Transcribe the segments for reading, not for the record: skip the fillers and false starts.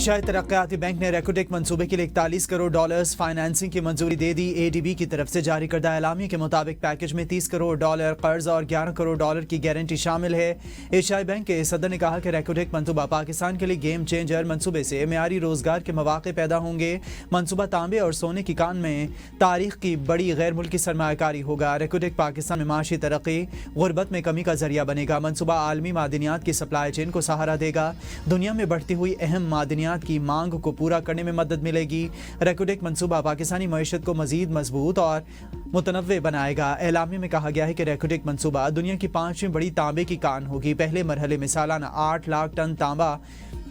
एशियाई तरक्याती बैंक ने रेकोटेक मंसूबे के लिए 41 करोड़ डॉलर्स फाइनेंसिंग की मंजूरी दे दी। एडीबी की तरफ से जारी करदा एलामिया के मुताबिक पैकेज में 30 करोड़ डॉलर कर्ज और 11 करोड़ डॉलर की गारंटी शामिल है। एशियाई बैंक के सदर ने कहा कि रेकोटेक मंसूबा पाकिस्तान के लिए गेम चेंजर मंसूबे से मेयारी रोजगार के मौके पैदा होंगे। मंसूबा तांबे और सोने की कान में तारीख की बड़ी गैर मुल्की सरमायाकारी होगा। रेकोटेक पाकिस्तान में माशी तरक्की गुर्बत में कमी का जरिया बनेगा। मंसूबा आलमी मादनियात की सप्लाई चेन को सहारा देगा। दुनिया में बढ़ती हुई अहम मादनियात की मांग को पूरा करने में मदद मिलेगी। रेकोटेक मंसूबा पाकिस्तानी मईशत को मजीद मजबूत और मुतनव्वे बनाएगा। एलामिया में कहा गया है कि रेकोटेक मंसूबा दुनिया की 5वीं बड़ी तांबे की कान होगी। पहले मरहले में सालाना 8 लाख टन तांबा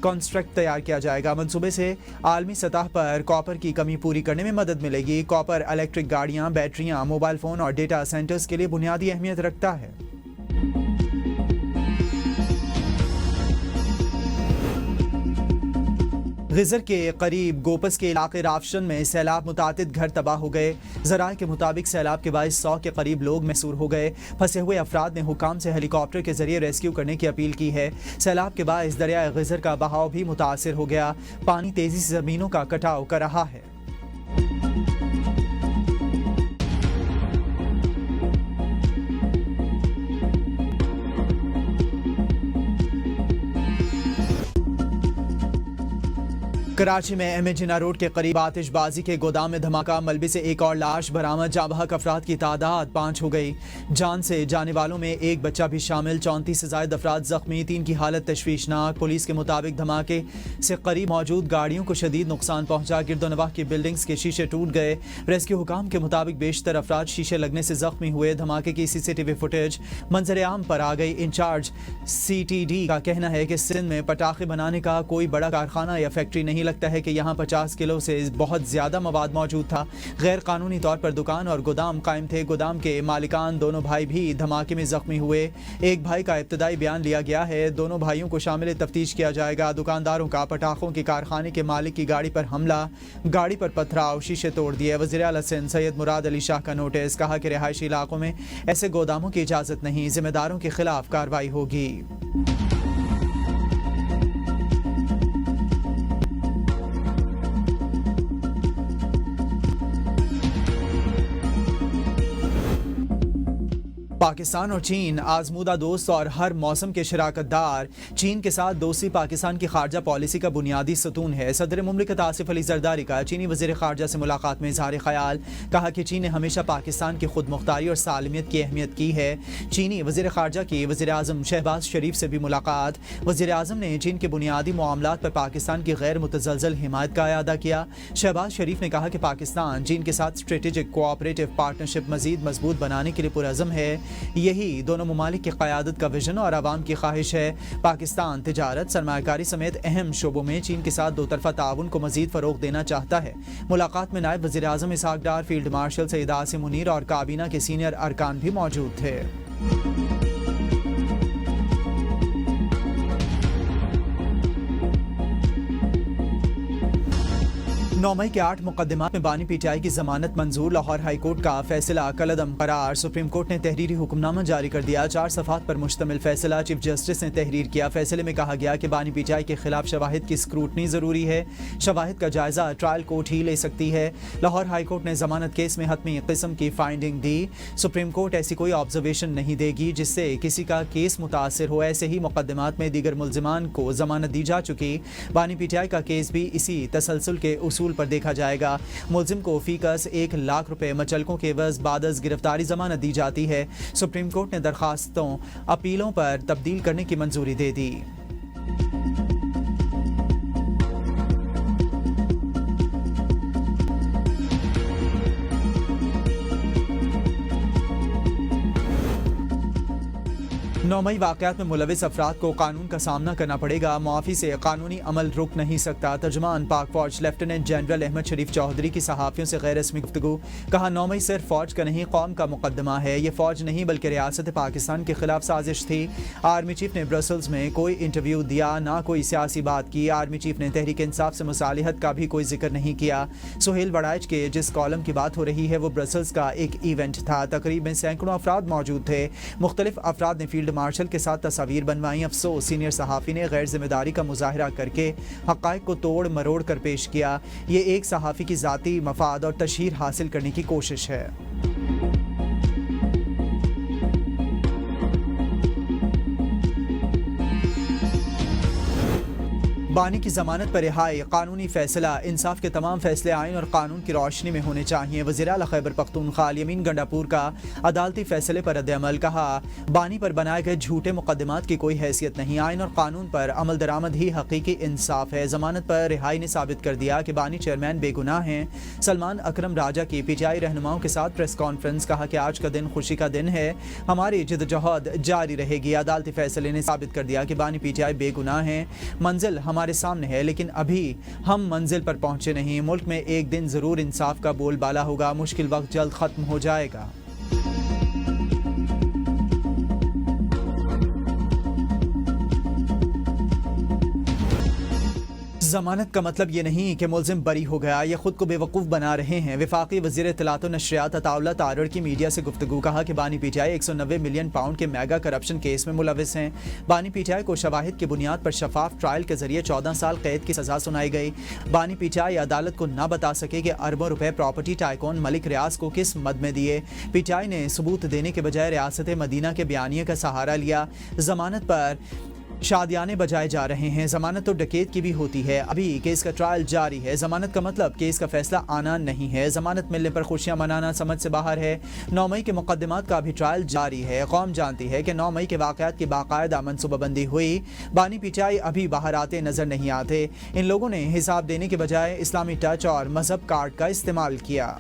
कॉन्स्ट्रक्ट तैयार किया जाएगा। मंसूबे से आलमी सतह पर कॉपर की कमी पूरी करने में मदद मिलेगी। कॉपर इलेक्ट्रिक गाड़ियां, बैटरियां, मोबाइल फोन और डेटा सेंटर्स के लिए बुनियादी अहमियत रखता है। गिजर के करीब गोपस के इलाके राफशन में सैलाब मुतादिद घर तबाह हो गए। ज़राए के मुताबिक सैलाब के बायस 100 के करीब लोग महसूर हो गए। फंसे हुए अफराद ने हुकाम से हेलीकॉप्टर के जरिए रेस्क्यू करने की अपील की है। सैलाब के बायस दरिया गिजर का बहाव भी मुतासिर हो गया। पानी तेजी से जमीनों का कटाव कर रहा है। कराची में एम ए जिन्ना रोड के करीब आतिशबाजी के गोदाम में धमाका, मलबे से एक और लाश बरामद। जाँ बहक अफराद की तादाद 5 हो गई। जान से जाने वालों में एक बच्चा भी शामिल। 34 से ज्यादा अफराद जख्मी, 3 की हालत तशवीशनाक। पुलिस के मुताबिक धमाके से करीब मौजूद गाड़ियों को शदीद नुकसान पहुंचा। गिरदोनवाह की बिल्डिंग्स के शीशे टूट गए। रेस्क्यू हुकाम के मुताबिक बेशतर अफराद शीशे लगने से जख्मी हुए। धमाके की CCTV फुटेज मंजर आम पर आ गई। इंचार्ज CTD का कहना है कि सिंध में पटाखे बनाने का कोई बड़ा कारखाना या फैक्ट्री नहीं लगता है कि यहाँ 50 किलो से बहुत ज्यादा मवाद मौजूद था। गैर कानूनी तौर पर दुकान और गोदाम कायम थे। गोदाम के मालिकान दोनों भाई भी धमाके में जख्मी हुए। एक भाई का इब्तदाई बयान लिया गया है। दोनों भाइयों को शामिल तफ्तीश किया जाएगा। दुकानदारों का पटाखों के कारखाने के मालिक की गाड़ी पर हमला, गाड़ी पर पथराव, शीशे तोड़ दिए। वज़ीर आला सिंध सैयद मुराद अली शाह का नोटिस, कहा कि रिहायशी इलाकों में ऐसे गोदामों की इजाजत नहीं, जिम्मेदारों के खिलाफ कार्रवाई होगी। पाकिस्तान और चीन आजमूदा दोस्त और हर मौसम के शराकतदार। चीन के साथ दोस्ती पाकिस्तान की खारजा पॉलिसी का बुनियादी सतून है। सदर मुमलिकत आसिफ अली जरदारी का चीनी वज़ीर खारजा से मुलाकात में इज़हार ख्याल, कहा कि चीन ने हमेशा पाकिस्तान की खुद मुख्तारी और सालमियत की अहमियत की है। चीनी वज़ीर खारजा की वज़ीर आज़म शहबाज शरीफ से भी मुलाकात। वज़ीर आज़म ने चीन के बुनियादी मामलात पर पाकिस्तान की गैर मुतज़लज़ल हिमायत का अदा किया। शहबाज शरीफ ने कहा कि पाकिस्तान चीन के साथ स्ट्रेटेजिक कोऑपरेटिव पार्टनरशिप मज़ीद मजबूत बनाने के लिए पुरअज़म है। यही दोनों ममालिक की क़यादत का विजन और आवाम की ख्वाहिश है। पाकिस्तान तिजारत, सरमायाकारी समेत अहम शोबों में चीन के साथ दो तरफ़ा ताउन को मज़ीद फ़रोग़ देना चाहता है। मुलाकात में नायब वज़ीर आज़म इसहाक़ डार, फील्ड मार्शल सईद आसिम मुनीर और काबीना के सीनियर अरकान भी मौजूद थे। 9 मई के 8 मुकदमात में बानी PTI की जमानत मंजूर। लाहौर हाई कोर्ट का फैसला कलअदम करार। सुप्रीम कोर्ट ने तहरीरी हुक्मनामा जारी कर दिया। 4 सफ़ात पर मुश्तमिल फैसला चीफ जस्टिस ने तहरीर किया। फैसले में कहा गया कि बानी PTI के खिलाफ शवाहिद की स्क्रूटनी जरूरी है। शवाहिद का जायजा ट्रायल कोर्ट ही ले सकती है। लाहौर हाई कोर्ट ने जमानत केस में हतमी किस्म की फाइंडिंग दी। सुप्रीम कोर्ट ऐसी कोई ऑब्जर्वेशन नहीं देगी जिससे किसी का केस मुतासर हो। ऐसे ही मुकदमात में दीगर मुल्जिमान को जमानत दी जा चुकी। बानी PTI का केस भी इसी तसलसल के उसूल पर देखा जाएगा। मुल्जिम को फीकस 1 लाख रुपए मचलकों के एवज बादस गिरफ्तारी जमानत दी जाती है। सुप्रीम कोर्ट ने दरखास्तों अपीलों पर तब्दील करने की मंजूरी दे दी। 9 मई वाक़यात में मुलविस अफराद को कानून का सामना करना पड़ेगा। मुआफ़ी से कानूनी अमल रुक नहीं सकता। तर्जुमान पाक फौज लेफ्टिनेंट जनरल अहमद शरीफ चौधरी की सहाफ़ियों से गैर रस्मी गुफ्तगू। कहा 9 मई सिर्फ फ़ौज का नहीं, कौम का मुकदमा है। ये फ़ौज नहीं बल्कि रियासत पाकिस्तान के खिलाफ साजिश थी। आर्मी चीफ ने ब्रसल्स में कोई इंटरव्यू दिया, ना कोई सियासी बात की। आर्मी चीफ ने तहरीक इंसाफ से मुसालिहत का भी कोई जिक्र नहीं किया। सुहेल वड़ाइच के जिस कॉलम की बात हो रही है वो ब्रसल्स का एक इवेंट था। तकरीब में सैकड़ों अफराद मौजूद थे। मुख्तलिफ अफराद ने फील्ड फील्ड मार्शल के साथ तस्वीर बनवाई। अफसोस, सीनियर सहाफ़ी ने गैर जिम्मेदारी का मुजाहरा करके हक़ाइक़ को तोड़ मरोड़ कर पेश किया। ये एक सहाफ़ी की ज़ाती मफाद और तशहीर हासिल करने की कोशिश है। बानी की जमानत पर रिहाई कानूनी फैसला। इंसाफ के तमाम फैसले आइन और कानून की रोशनी में होने चाहिए। वज़ीर आला खैबर पख्तूनख्वा यमीन गंडापुर का अदालती फैसले पर रद्द-ए-अमल। कहा, बानी पर बनाए गए झूठे मुकदमात की कोई हैसियत नहीं। आइन और कानून पर अमल दरामद ही हकीकी इंसाफ है। जमानत पर रिहाई ने साबित कर दिया कि बानी चेयरमैन बेगुनाह हैं। सलमान अकरम राजा की पीटीआई रहनुमाओं के साथ प्रेस कॉन्फ्रेंस। कहा कि आज का दिन खुशी का दिन है, हमारी जद्दोजहद जारी रहेगी। अदालती फैसले ने साबित कर दिया कि बानी पीटीआई बेगुनाह हैं। मंजिल हमारे सामने है, लेकिन अभी हम मंजिल पर पहुंचे नहीं। मुल्क में एक दिन जरूर इंसाफ का बोलबाला होगा। मुश्किल वक्त जल्द खत्म हो जाएगा। जमानत का मतलब ये नहीं कि मुल्जिम बरी हो गया या खुद को बेवकूफ़ बना रहे हैं। वफाकी वज़ीर इत्तलात व नशरियात अताउल्लाह तारड़ की मीडिया से गुफ्तगू। कहा कि बानी पीटीआई 190 मिलियन पाउंड के मेगा करप्शन केस में मुलविस हैं। बानी पीटीआई को शवाहिद की बुनियाद पर शफाफ ट्रायल के जरिए 14 साल कैद की सजा सुनाई गई। बानी पीटीआई अदालत को न बता सके कि अरबों रुपए प्रॉपर्टी टाइकॉन मलिक रियाज को किस मद में दिए। पीटीआई ने सबूत देने के बजाय रियासत मदीना के बयानिए का सहारा लिया। जमानत पर शादियाने बजाए जा रहे हैं। जमानत तो डकैत की भी होती है। अभी केस का ट्रायल जारी है। जमानत का मतलब केस का फैसला आना नहीं है। जमानत मिलने पर खुशियां मनाना समझ से बाहर है। 9 मई के मुकदमात का भी ट्रायल जारी है। कौम जानती है कि 9 मई के वाक़यात की बाकायदा मनसूबाबंदी हुई। बानी पीटीआई अभी बाहर आते नजर नहीं आते। इन लोगों ने हिसाब देने के बजाय इस्लामी टच और मजहब कार्ड का इस्तेमाल किया।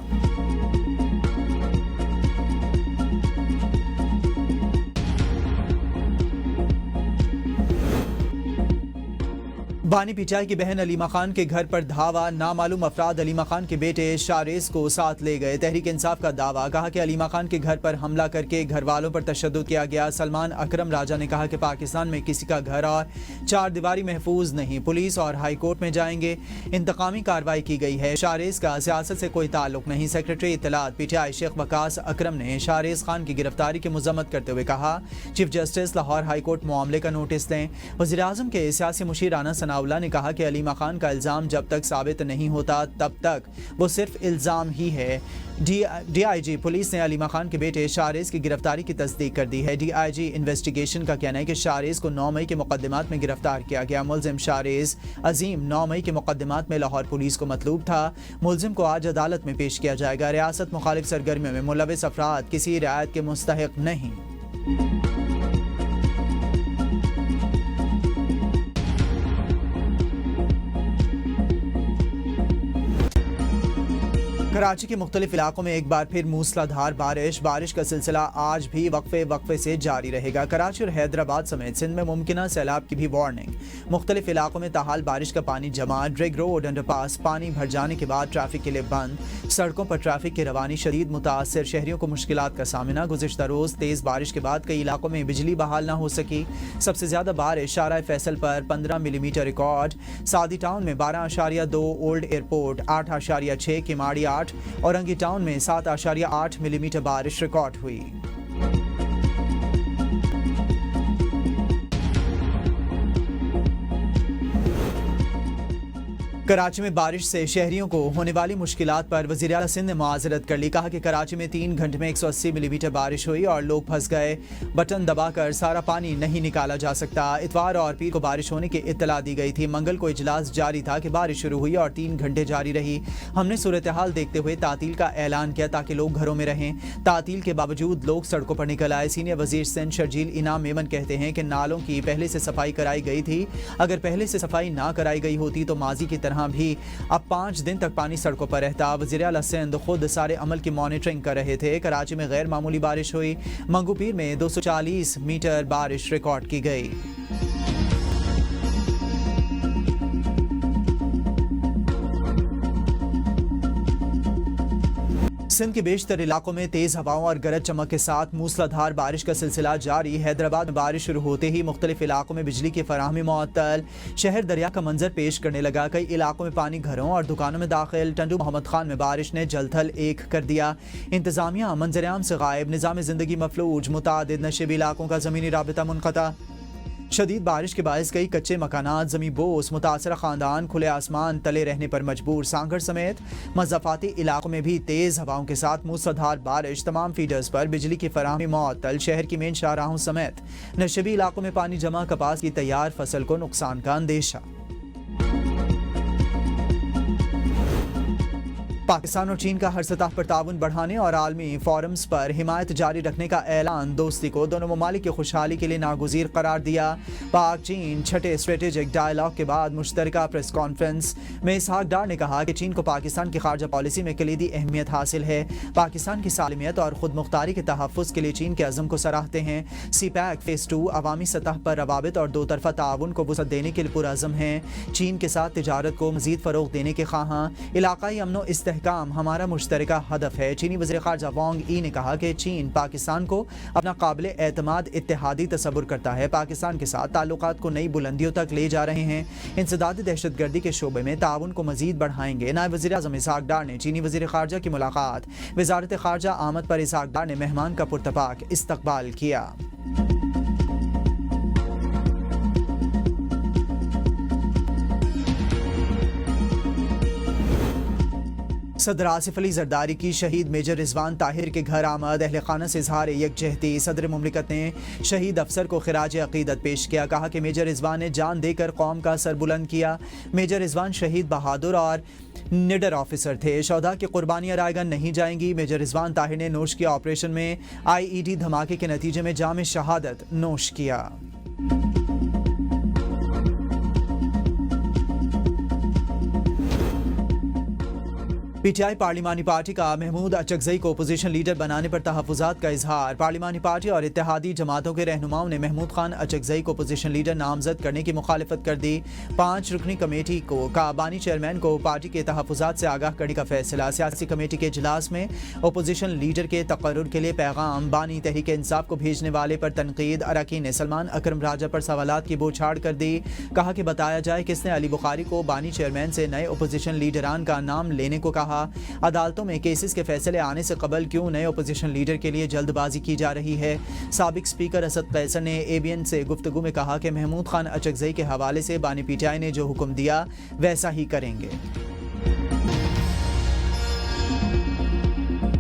बानी पीटीआई की बहन अलीमा खान के घर पर धावा। नामालूम अफराद अलीमा खान के बेटे शारेस को साथ ले गए। तहरीक इंसाफ का दावा। कहा कि अलीमा खान के घर पर हमला करके घर वालों पर तशद्दुद किया गया। सलमान अकरम राजा ने कहा कि पाकिस्तान में किसी का घर और चार दीवारी महफूज नहीं। पुलिस और हाई कोर्ट में जाएंगे। इंतकामी कार्रवाई की गई है। शारेस का सियासत से कोई ताल्लुक नहीं। सेक्रेटरी इत्तलात पीटीआई शेख वकास अकरम ने शारेस खान की गिरफ्तारी की मजम्मत करते हुए कहा, chief justice Lahore high court मामले का नोटिस दें। वज़ीर आज़म के सियासी मुशीर राना सनाउल्लाह ने कहा कि अलीमा खान का इल्ज़ाम जब तक साबित नहीं होता तब तक वो सिर्फ इल्ज़ाम ही है। डीआईजी पुलिस ने अलीमा खान के बेटे शारेस की गिरफ्तारी की तस्दीक कर दी है। डीआईजी इन्वेस्टिगेशन का कहना है कि शारेस को 9 मई के मुकदमात में गिरफ्तार किया गया। मुल्जिम शारेस अजीम 9 मई के मुकदमात में लाहौर पुलिस को मतलूब था। मुल्जिम को आज अदालत में पेश किया जाएगा। रियासत मुखालिफ सरगर्मियों में मुलविस अफराद किसी रियायत के मुस्तहिक नहीं। कराची के मुख्तलिफ इलाकों में एक बार फिर मूसलाधार बारिश का सिलसिला आज भी वक्फे से जारी रहेगा। कराची और हैदराबाद समेत सिंध में मुमकिना सैलाब की भी वार्निंग। मुख्तलिफ इलाकों में ताहाल बारिश का पानी जमा। ड्रेग रोड अंडरपास पानी भर जाने के बाद ट्रैफिक के लिए बंद। सड़कों पर ट्रैफिक की रवानी शदीद मुतासर। शहरियों को मुश्किलात का सामना। गुज़िश्ता रोज़ तेज़ बारिश के बाद कई इलाकों में बिजली बहाल न हो सकी। सबसे ज़्यादा बारिश शाराए फैसल पर 15 मिलीमीटर रिकॉर्ड। सादी टाउन में 12.2, old airport 8.6, Kimadi 8, Orangi town में 7.8 मिलीमीटर बारिश रिकॉर्ड हुई। कराची में बारिश से शहरियों को होने वाली मुश्किलात पर वज़ीर आला सिंध ने मुआज़रत कर ली। कहा कि कराची में 3 घंटे में 180 मिलीमीटर बारिश हुई और लोग फंस गए। बटन दबाकर सारा पानी नहीं निकाला जा सकता। इतवार और पीर को बारिश होने की इत्तला दी गई थी। मंगल को इजलास जारी था कि बारिश शुरू हुई और 3 घंटे जारी रही। हमने सूरत हाल देखते हुए तातील का ऐलान किया ताकि लोग घरों में रहें। तातील के बावजूद लोग सड़कों पर निकल आए। सीनियर वज़ीर सिंध शर्जील इनाम मेमन कहते हैं कि नालों की पहले से सफाई कराई गई थी। अगर पहले से सफाई ना कराई गई होती तो माजी की तरह भी अब 5 दिन तक पानी सड़कों पर रहता। वज़ीर आला सिंध खुद सारे अमल की मॉनिटरिंग कर रहे थे। कराची में गैर मामूली बारिश हुई। मंगूपीर में 240 मीटर बारिश रिकॉर्ड की गई। सिंध के बेशतर इलाकों में तेज हवाओं और गरज चमक के साथ मूसलाधार बारिश का सिलसिला जारी। हैदराबाद में बारिश शुरू होते ही मुख्तलिफ इलाकों में बिजली की फराहमी मुअत्तल। शहर दरिया का मंजर पेश करने लगा। कई इलाकों में पानी घरों और दुकानों में दाखिल। टंडू मोहम्मद खान में बारिश ने जलथल एक कर दिया। इंतजामिया मंजरेआम से गायब। निज़ाम ज़िंदगी मफलूज। मुतादिद नशेबी इलाकों का ज़मीनी राबिता मुनक़ता। शदीद बारिश के बायस कई कच्चे मकानात ज़मी बोस। मुतासरा ख़ानदान खुले आसमान तले रहने पर मजबूर। सांगड़ समेत मज़ाफ़ाती इलाकों में भी तेज़ हवाओं के साथ मूसलाधार बारिश। तमाम फीडर्स पर बिजली की फराहमी मुअत्तल। शहर की मेन शाहराहों समेत नशेबी इलाकों में पानी जमा। कपास की तैयार फसल को नुकसान का अंदेशा। पाकिस्तान और चीन का हर सतह पर ताउन बढ़ाने और आलमी फोरम्स पर हिमायत जारी रखने का ऐलान। दोस्ती को दोनों ममालिक की खुशहाली के लिए नागुज़ीर करार दिया। पाक चीन छठे स्ट्रेटेजिक डायलॉग के बाद मुश्तरका प्रेस कॉन्फ्रेंस में इसहाक डार ने कहा कि चीन को पाकिस्तान की खारजा पॉलिसी में कलीदी अहमियत हासिल है। पाकिस्तान की सालमियत और खुद मुख्तारी के तहफ़्फ़ुज़ के लिए चीन के अज़म को सराहते हैं। CPEC फ़ेज़ 2 अवामी सतह पर रवाबित और दो तरफ़ा ताउन को वुसअत देने के लिए पुरअज़म हैं। चीन के साथ तिजारत को मज़ीद फ़रोग़ देने के ख़्वाहां। इलाक़ाई अमन व काम हमारा मुश्तरका हदफ है। चीनी वज़ीर ख़ारजा वांग यी ने कहा कि चीन पाकिस्तान को अपना काबिल एतमाद इत्तेहादी तसव्वुर करता है। पाकिस्तान के साथ ताल्लुकात को नई बुलंदियों तक ले जा रहे हैं। इंसदाद दहशतगर्दी के शोबे में ताउन को मज़ीद बढ़ाएंगे। नायब वज़ीर आज़म इसहाक डार ने चीनी वज़ीर ख़ारजा की मुलाकात। वज़ारत ख़ारजा आमद पर इसहाक डार ने मेहमान का पुरतपाक इस्तकबाल किया। सदर आसिफ अली जरदारी की शहीद मेजर रिजवान ताहिर के घर आमद। अहले खाना से इजहार यकजहती। सदर मुमलिकत ने शहीद अफसर को खिराज अकीदत पेश किया। कहा कि मेजर रिजवान ने जान देकर कौम का सर बुलंद किया। मेजर रिजवान शहीद बहादुर और निडर ऑफिसर थे। शौदा की कुर्बानियां रायगन नहीं जाएंगी। मेजर रिजवान ताहिर ने नोश किया ऑपरेशन में IED धमाके के नतीजे में जाम शहादत नोश किया। PTI पार्लिमानी पार्टी का महमूद अचकज़ई को अपोजिशन लीडर बनाने पर तहफ़्फ़ुज़ात का इजहार। पार्लिमानी पार्टी और इत्तेहादी जमातों के रहनुमाओं ने महमूद खान अचकज़ई को अपोजिशन लीडर नामजद करने की मुखालिफत कर दी। 5 रुकनी कमेटी का बानी चेयरमैन को पार्टी के तहफ़्फ़ुज़ात से आगाह करने का फैसला। सियासी कमेटी के इजलास में अपोजिशन लीडर के तक़र्रुर के लिए पैगाम। बानी तहरीक इंसाफ को भेजने वाले पर तनकीद। अरकान ने सलमान अकरम राजा पर सवालात की बौछार कर दी। कहा कि बताया जाए किसने अली बुखारी को बानी चेयरमैन से नए अपोजिशन लीडरान का नाम लेने को कहा। अदालतों में केसेस के फैसले आने से कबल क्यों नए अपोजिशन लीडर के लिए जल्दबाजी की जा रही है। साबिक स्पीकर असद कैसर ने ABN से गुफ्तगू में कहा कि महमूद खान अचकज़ई के हवाले से बानी PTI ने जो हुक्म दिया वैसा ही करेंगे।